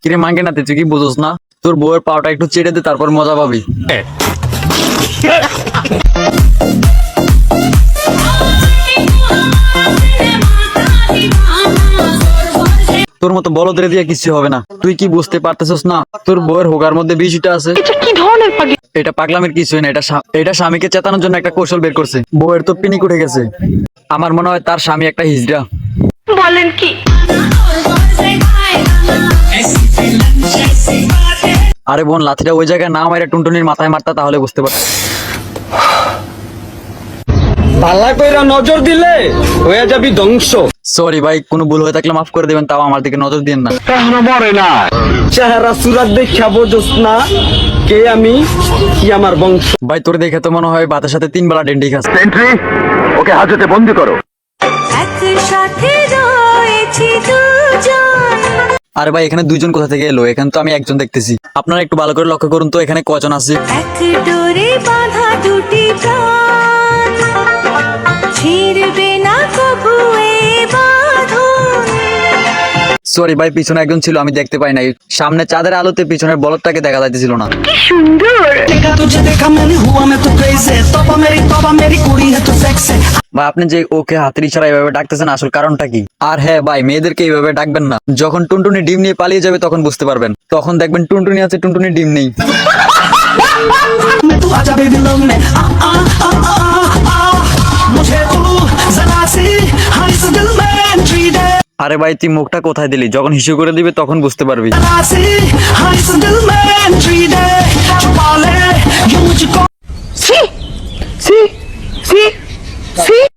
কিরে মাঙ্গে না তুই কি বুঝোস না? তোর বউয়ের পাওটা একটু চেটে দে, তারপর মজা পাবি। তোর মতো বলদের দিয়ে কিছু হবে না। তুই কি বুঝতে পারতেছস না তোর বউয়ের হোগার মধ্যে বিষটা আছে? কি ধরনের পাগল? এটা পাগলামের কিছুই না, এটা স্বামীকে চেতানোর জন্য একটা কৌশল বের করছে। বউয়ের তো পিনিক উঠে গেছে, আমার মনে হয় তার স্বামী একটা হিজড়া। বলেন কি? আরে বোন, লাঠিটা ওই জায়গায় না মাইরা টুনটুনির মাথায় মারতা তাহলে বুঝতে পারত। পাল্লা কইরা নজর দিলে হয়ে যাবি ধ্বংস। সরি ভাই, কোনো ভুল হয়ে থাকলে মাফ করে দেবেন, তাও আমার দিকে নজর দিন না। এখনো মরে না। চেহারা সুরাত দেখা বোঝস না কে আমি, কি আমার বংশ। ভাই তোর দেখে তো মনে হয় ভাতের সাথে 3 বেলা ডেন্ডি খাস। সেন্ট্রি, ওকে হাজতে বন্দি করো। একসাথে রয়েছি দুজন। আরে ভাই এখানে দুইজন কোথা থেকে এলো? এখানে তো আমি একজন দেখতেছি। আপনারা একটু ভালো করে লক্ষ্য করুন তো এখানে কজন আছে। এক ডোরে বাঁধা দুটি প্রাণ, ছিড়বে না কবু এ বাঁধন। সরি ভাই, পিছনে একজন ছিল, আমি দেখতে পাই নাই। সামনে চাঁদের আলোতে পিছনের বলদটাকে দেখা যাইতেছিল না। কি সুন্দর। तुझे देखा मैंने हुआ मैं तो क्रेज़ी तोबा मेरी कुड़ी है तो सेक्सी। ভাই আপনি যে ওকে হাতের ইশারা এইভাবে ডাকতেছেন, আসল কারণটা কি? আর হ্যাঁ ভাই, মেয়েদেরকে এইভাবে ডাকবেন না। যখন টুনটুনি ডিম নিয়ে পালিয়ে যাবে তখন বুঝতে পারবেন। তখন দেখবেন টুনটুনি আছে, টুনটুনি ডিম নেই। तू आजा बेबी लव में आ आ आ आ आ मुझे तू जरा सी हाय इस दिल में एंट्री दे। আরে भाई তুই मुखটা কোথায় দিলি? যখন হিসু করে দিবে তখন বুঝতে পারবি। जरा सी हाय इस दिल में एंट्री दे। छुपा ले यूं मुझको। C C C C